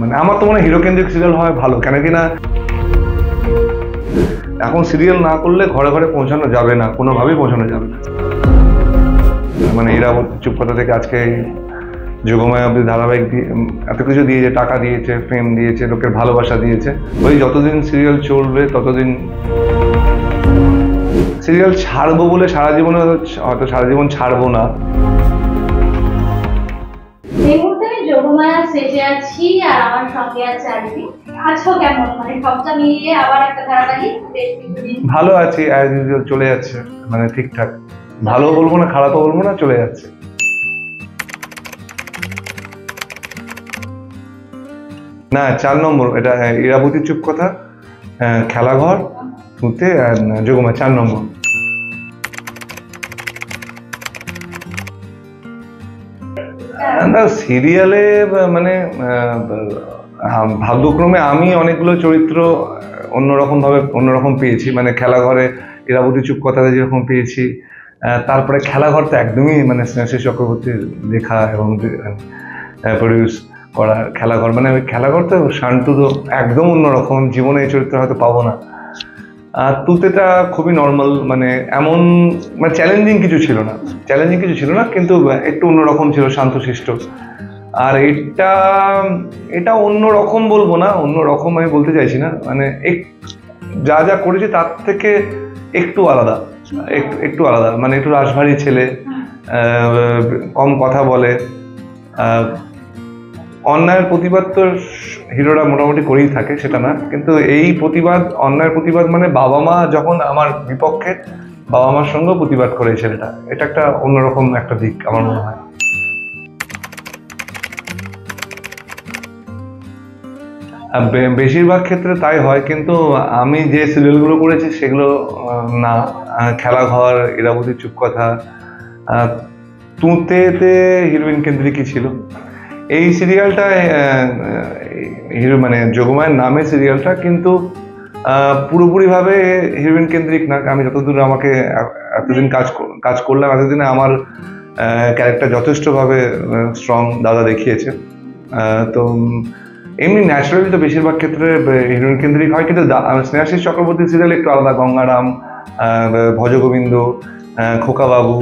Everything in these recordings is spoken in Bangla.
মানে আমার তো মনে হয় হিরো কেন্দ্রিক সিরিয়াল হয় ভালো, কেন কি না এখন সিরিয়াল না করলে ঘরে ঘরে পৌঁছানো যাবে না, কোনোভাবেই পৌঁছানো যাবে না। মানে ইরাবতী চুপ কথা থেকে আজকে যোগমায়া অব্দি ধারাবাহিক এত কিছু দিয়েছে, টাকা দিয়েছে, ফেম দিয়েছে, লোকের ভালোবাসা দিয়েছে। ওই যতদিন সিরিয়াল চলবে ততদিন সিরিয়াল ছাড়বো বলে সারা জীবনে হয়তো সারা জীবন ছাড়বো না। এই মুহূর্তে আমি যোগমায়া সেজে আছি আর আমার সঙ্গে আছে আরতি। আছো কেমন? মানে সবটা মিলিয়ে আবার একটা ধারাবাহিক ভালো আছি, অ্যাজ ইউজুয়াল চলে যাচ্ছে, মানে ঠিকঠাক। ভালো বলবো না, খারাপও বলবো না, চলে যাচ্ছে। না 4 নম্বর এটা ইরাবতী চুপ কথা, খেলাঘর, তুতে আর যোগমায়া 4 নম্বর। না সিরিয়ালে মানে ভাগ্যক্রমে আমি অনেকগুলো চরিত্র অন্যরকম পেয়েছি। মানে খেলাঘরে ইরাবতী চুপ কথাতে যেরকম পেয়েছি, তারপরে খেলাঘর তো একদমই মানে স্নেহাশিস চক্রবর্তীর লেখা এবং প্রডিউস করা খেলাঘর। মানে ওই খেলাঘর তো শান্তু তো একদম অন্যরকম, জীবনে এই চরিত্র হয়তো পাবো না। আর তুতেটা খুবই নর্মাল, মানে এমন মানে চ্যালেঞ্জিং কিছু ছিল না, কিন্তু একটু অন্যরকম ছিল, শান্তশিষ্ট। আর এটা অন্যরকম বলবো না, অন্যরকম আমি বলতে চাইছি না, মানে যা যা করেছি তার থেকে একটু আলাদা, একটু আলাদা। মানে একটু রাশভারী ছেলে, কম কথা বলে। অন্যায়ের প্রতিবাদ তো হিরোরা মোটামুটি করেই থাকে, সেটা না, কিন্তু এই অন্যায়ের প্রতিবাদ মানে বাবা মা যখন আমার বিপক্ষে, বাবা মার সঙ্গেও প্রতিবাদ করে এই ছেলেটা। এটা একটা অন্যরকম একটা দিক আমার মনে হয়। বেশিরভাগ ক্ষেত্রে তাই হয়, কিন্তু আমি যে সিরিয়ালগুলো করেছি সেগুলো না। খেলাঘর, ইরাবতী চুপ কথা, তুতেতে হিরোইন কেন্দ্রিকই ছিল। এই সিরিয়ালটা হিরো মানে যোগমায়ের নামে সিরিয়ালটা, কিন্তু পুরোপুরিভাবে হিরোইন কেন্দ্রিক না। আমি যতদূর আমাকে এতদিন কাজ করলাম, এতদিনে আমার ক্যারেক্টার যথেষ্টভাবে স্ট্রং দাদা দেখিয়েছে। তো এমনি ন্যাচারালি তো বেশিরভাগ ক্ষেত্রে হিরোইন কেন্দ্রিক হয়, কিন্তু স্নেহাশিস চক্রবর্তী সিরিয়াল একটু আলাদা। গঙ্গারাম, ভজগোবিন্দ, খোকাবাবু,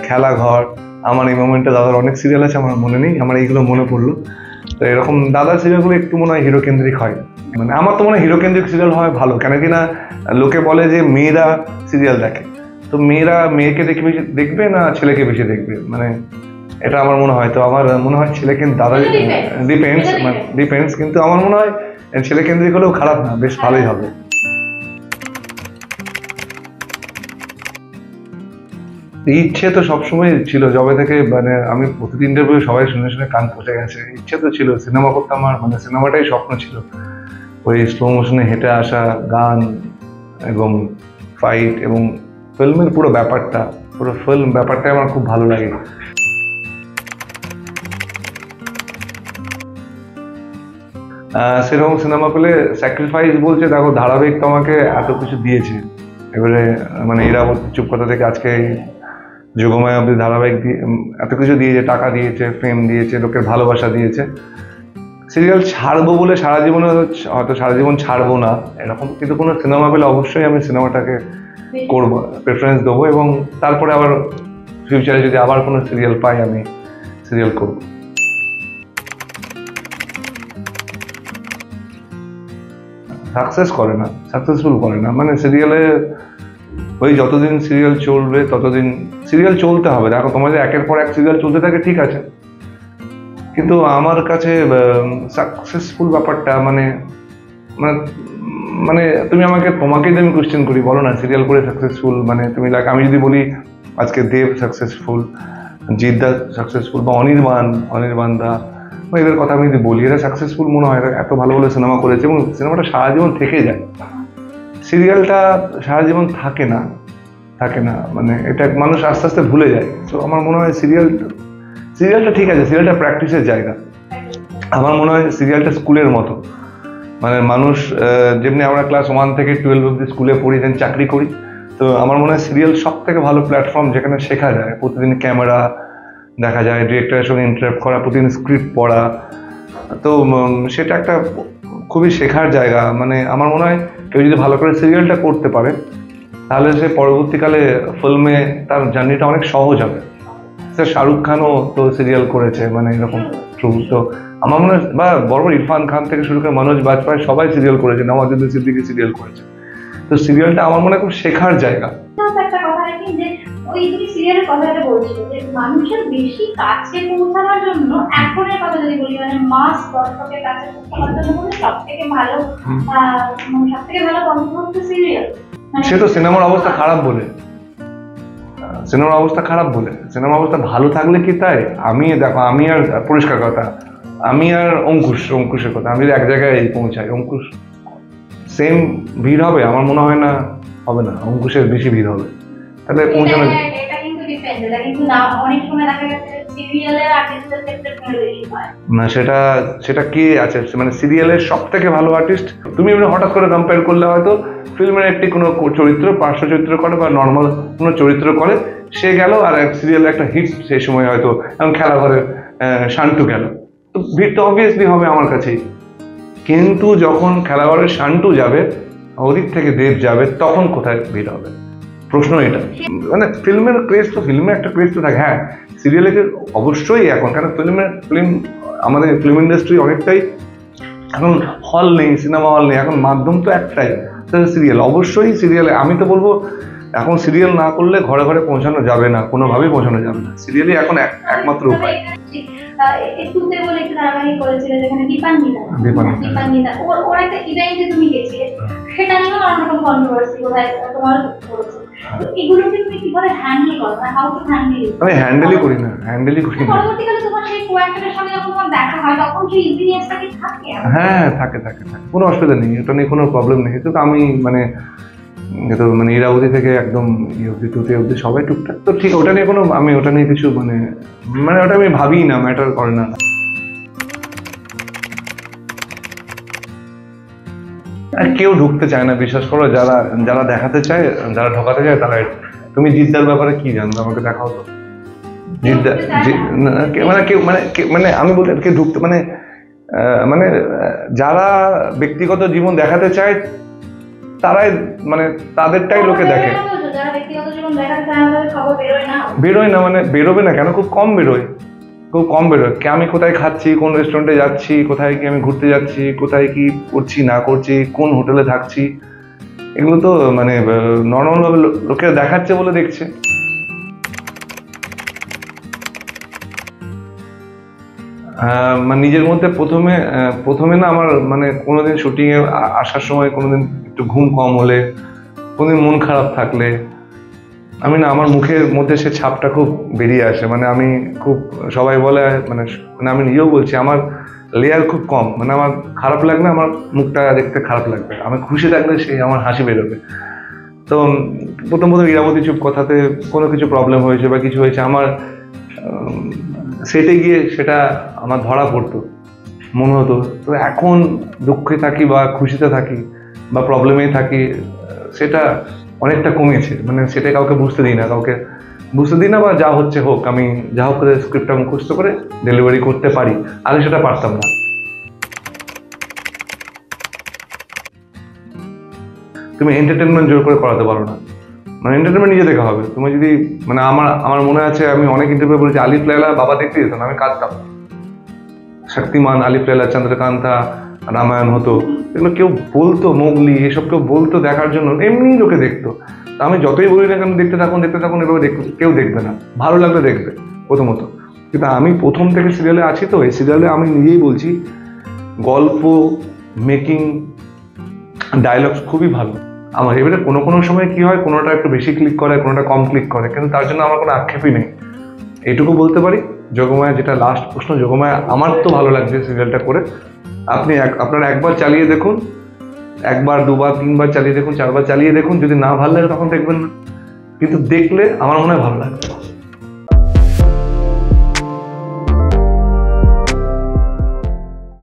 খেলাঘর, আমার এই মোমেন্টে দাদার অনেক সিরিয়াল আছে, আমার মনে নেই, আমার এইগুলো মনে পড়লো। তো এরকম দাদার সিরিয়ালগুলো একটু মনে হয় হিরো কেন্দ্রিক হয়। মানে আমার তো মনে হয় হিরো কেন্দ্রিক সিরিয়াল হয় ভালো, কেন কি না লোকে বলে যে মেয়েরা সিরিয়াল দেখে, তো মেয়েরা মেয়েকে দেখবে না ছেলেকে বেশি দেখবে, মানে এটা আমার মনে হয়। তো আমার মনে হয় ছেলে কিন্তু দাদা ডিপেন্ডস, কিন্তু আমার মনে হয় ছেলে কেন্দ্রিক হলেও খারাপ না, বেশ ভালোই হবে। ইচ্ছে তো সবসময় ছিল, যবে থেকে মানে আমি প্রতিদিন ইন্টারভিউ সবাই শুনে কান পচে গেছে। ইচ্ছে তো ছিল, সিনেমা করতে আমার মানে সিনেমাটাই স্বপ্ন ছিল। ওই স্লো মোশনে হেঁটে আসা, গান এবং ফাইট এবং ফিল্মের পুরো ব্যাপারটাই আমার খুব ভালো লাগে। সেরকম সিনেমা পেলে স্যাক্রিফাইস বলছে, দেখো ধারাবাহিক তোমাকে এত কিছু দিয়েছে, এবারে মানে ইরাবতী চুপ কথা থেকে আজকে যোগমায়া অব্দি ধারাবাহিক এত কিছু দিয়েছে, টাকা দিয়েছে, ফেম দিয়েছে, লোকের ভালোবাসা দিয়েছে। সিরিয়াল ছাড়বো বলে সারা জীবনে হয়তো সারা জীবন ছাড়বো না এরকম, কিন্তু কোনো সিনেমা পেলে অবশ্যই আমি সিনেমাটাকে করবো, প্রেফারেন্স দেবো, এবং তারপরে আবার ফিউচারে যদি আবার কোনো সিরিয়াল পাই আমি সিরিয়াল করবো। সাকসেসফুল করে না, মানে সিরিয়ালে ওই যতদিন সিরিয়াল চলবে ততদিন সিরিয়াল চলতে হবে। দেখো তোমাদের একের পর এক সিরিয়াল চলতে থাকে, ঠিক আছে, কিন্তু আমার কাছে সাকসেসফুল ব্যাপারটা মানে মানে মানে তোমাকে যদি আমি কোয়েশ্চেন করি, বলো না সিরিয়াল করে সাকসেসফুল মানে তুমি আমি যদি বলি আজকে দেব সাকসেসফুল, জিদ্দা সাকসেসফুল, বা অনির্বাণ দা, এদের কথা আমি যদি বলি, এরা সাকসেসফুল মনে হয়, এত ভালো ভালো সিনেমা করেছে এবং সিনেমাটা সারা জীবন থেকে যায়। সিরিয়ালটা সারা জীবন থাকে না, মানে এটা মানুষ আস্তে আস্তে ভুলে যায়। তো আমার মনে হয় সিরিয়ালটা ঠিক আছে, সিরিয়ালটা প্র্যাকটিসের জায়গা। আমার মনে হয় সিরিয়ালটা স্কুলের মতো, মানে মানুষ যেমনি আমরা ক্লাস 1 থেকে 12 অব্দি স্কুলে পড়ি, দেন চাকরি করি, তো আমার মনে হয় সিরিয়াল সব থেকে ভালো প্ল্যাটফর্ম, যেখানে শেখা যায়, প্রতিদিন ক্যামেরা দেখা যায়, ডিরেক্টরের সঙ্গে ইন্টারাক্ট করা, প্রতিদিন স্ক্রিপ্ট পড়া, তো সেটা একটা খুবই শেখার জায়গা। মানে আমার মনে হয় কেউ যদি ভালো করে সিরিয়ালটা করতে পারে তাহলে সে পরবর্তীকালে ফিল্মে তার জার্নিটা অনেক সহজ হবে। স্যার শাহরুখ খানও তো সিরিয়াল করেছে, মানে এরকম ট্রু। তো আমার মনে হয় বা বড় বড় ইরফান খান থেকে শুরু করে মনোজ বাজপেয়ী সবাই সিরিয়াল করেছে, নওয়াজুদ্দিন সিদ্দিকী সিরিয়াল করেছে। তো সিরিয়ালটা আমার মনে হয় খুব শেখার জায়গা। একটা কথা নাকি যে ওই তুমি সিরিয়ালের কথাটা বলছিল যে মানুষের বেশি কাছে পৌঁছানোর জন্য এখনের কথা যদি বলি মানে মাস দর্শকের কাছে পৌঁছানোর জন্য বলে সব থেকে ভালো কন্টেন্ট হচ্ছে সিরিয়াল। সে তো সিনেমার অবস্থা খারাপ বলে, সিনেমার অবস্থা খারাপ বলে, সিনেমার অবস্থা ভালো থাকলে কি তাই? আমি দেখো, আমি আর পরিষ্কার কথা, আমি আর অঙ্কুশের কথা, আমি এক জায়গায় পৌঁছাই, অঙ্কুশ সেম ভিড় হবে আমার মনে হয় না, হবে না, অঙ্কুশের বেশি ভিড় হবে। তাহলে পৌঁছানো এটা কিন্তু ডিপেন্ড, এটা কিন্তু না অনেক সময় দেখা যাচ্ছে সিরিয়ালের আর্টিস্টদের ক্ষেত্রে বেশি হয় না। সেটা কি আছে, মানে সিরিয়ালের সব থেকে ভালো আর্টিস্ট তুমি হঠাৎ করে কম্পেয়ার করলে হয়তো ফিল্মের একটি কোনো চরিত্র পার্শ্ব চরিত্র করে বা নর্মাল কোনো চরিত্র করে সে গেল, আর সিরিয়ালে একটা হিট সেই সময় হয়তো এখন খেলা করে শান্টু গেল, তো ভিড় তো অবভিয়াসলি হবে আমার কাছেই। কিন্তু যখন খেলাঘরের শান্টু যাবে, ওদিক থেকে দেব যাবে, তখন কোথায় ভিড় হবে? প্রশ্ন এটা। মানে ফিল্মের ক্রেজ তো, ফিল্মে একটা ক্রেজ তো থাকে। হ্যাঁ, সিরিয়ালে অবশ্যই এখন, কারণ আমাদের ফিল্ম ইন্ডাস্ট্রি অনেকটাই এখন হল নেই, সিনেমা হল নেই, এখন মাধ্যম তো একটাই, সিরিয়াল। অবশ্যই সিরিয়ালে আমি তো বলবো এখন সিরিয়াল না করলে ঘরে ঘরে পৌঁছানো যাবে না, কোনোভাবেই পৌঁছানো যাবে না। সিরিয়ালই এখন একমাত্র উপায়। একটুতে বলে একটু ধারাবাহিক করেছিল যেখানে দীপান্বিতা ওর একটা ইভেন্টে তুমি গেছিলে, সেটা নিয়েও অনেক রকম কন্ট্রোভার্সি কোথায় তোমার করেছে। এগুলোকে তুমি কিভাবে হ্যান্ডেল করো, মানে হাউ টু হ্যান্ডেল? আমি হ্যান্ডেলই করি না। পরবর্তীকালে তোমার সেই কোয়াক্টরের সঙ্গে যখন তোমার দেখা হয় তখন কি ইজিনেসটা কি থাকে? হ্যাঁ, থাকে, কোনো অসুবিধা নেই, এটা নিয়ে কোনো প্রবলেম নেই। কিন্তু আমি মানে ইরাবতী থেকে একদম তুতে অবধি সবাই টুকটাক তো ঠিক, ওটা নিয়ে কোনো, আমি ওটা নিয়ে কিছু মানে ওটা আমি ভাবি না, ম্যাটার করে না। কেউ ঢুকতে চায় না, বিশ্বাস করো। যারা দেখাতে চায়, যারা ঢোকাতে চায় তারা। তুমি জিদ্দার ব্যাপারে কি জানো আমাকে দেখাও তো। জিদ্দা মানে আমি বলি কেউ ঢুকতে মানে যারা ব্যক্তিগত জীবন দেখাতে চায় তারাই, মানে তাদেরটাই লোকে দেখে। বেরোয় না, মানে বেরোবে না কেন? খুব কম বেরোয়। আমি কোথায় খাচ্ছি, কোন রেস্টুরেন্টে যাচ্ছি, কোথায় কি আমি ঘুরতে যাচ্ছি, কোথায় কি করছি না করছি, কোন হোটেলে থাকছি, এগুলো তো মানে নর্মাল ভাবে লোকেরা দেখাচ্ছে বলে দেখছে। মানে নিজের মধ্যে প্রথমে না আমার মানে কোনোদিন শুটিং এ আসার সময় কোনোদিন একটু ঘুম কম হলে, কোনোদিন মন খারাপ থাকলে, আমি না, আমার মুখের মধ্যে সে ছাপটা খুব বেরিয়ে আসে। মানে আমি খুব, সবাই বলে, মানে আমি নিজেও বলছি, আমার লেয়ার খুব কম। মানে আমার খারাপ লাগলে আমার মুখটা দেখতে খারাপ লাগবে, আমি খুশি থাকলে সেই আমার হাসি বেরোবে। তো প্রথম ইরাবতী চুপ কথাতে কোনো কিছু প্রবলেম হয়েছে বা কিছু হয়েছে, আমার সেটে গিয়ে সেটা আমার ধরা পড়তো, মনে হতো। তো এখন দুঃখে থাকি বা খুশিতে থাকি বা প্রবলেমেই থাকি, সেটা অনেকটা কমেছে। মানে সেটা কাউকে বুঝতে দিই না, বা যা হচ্ছে হোক, আমি যা হোক করে স্ক্রিপ্টটা মুখস্থ করে ডেলিভারি করতে পারি। আগে সেটা পারতাম না। তুমি এন্টারটেনমেন্ট জোর করে করাতে পারো না, মানে এন্টারটেনমেন্ট নিজে থেকে হবে। তুমি যদি মানে আমার মনে আছে, আমি অনেক ইন্টারভিউ বলেছি, আলিফ লায়লা বাবা দেখতে যেত না, আমি কাঁদতাম। শক্তিমান, আলিফ লায়লা, চন্দ্রকান্তা, রামায়ণ হতো, এগুলো কেউ বলতো, মোগলি, এসব কেউ বলতো দেখার জন্য, এমনি লোকে দেখতো। আমি যতই বলি না কেন দেখতে থাকুন, এভাবে কেউ দেখবে না, ভালো লাগলে দেখবে প্রথমত। কিন্তু আমি প্রথম থেকে সিরিয়ালে আছি, তো এই সিরিয়ালে আমি নিজেই বলছি, গল্প মেকিং, ডায়লগস খুবই ভালো আমার। এবারে কোনো সময় কি হয়, কোনোটা একটু বেশি ক্লিক করে, কোনোটা কম ক্লিক করে, কিন্তু তার জন্য আমার কোনো আক্ষেপই নেই। এইটুকু বলতে পারি, যোগমায়া, যেটা লাস্ট প্রশ্ন, যোগমায়া আমার তো ভালো লাগছে সিরিয়ালটা করে। আপনারা একবার চালিয়ে দেখুন, একবার, দুবার, তিনবার চালিয়ে দেখুন, চারবার চালিয়ে দেখুন। যদি না ভালো লাগে তখন দেখবেন না, কিন্তু দেখলে আমার মনে হয় ভালো লাগবে।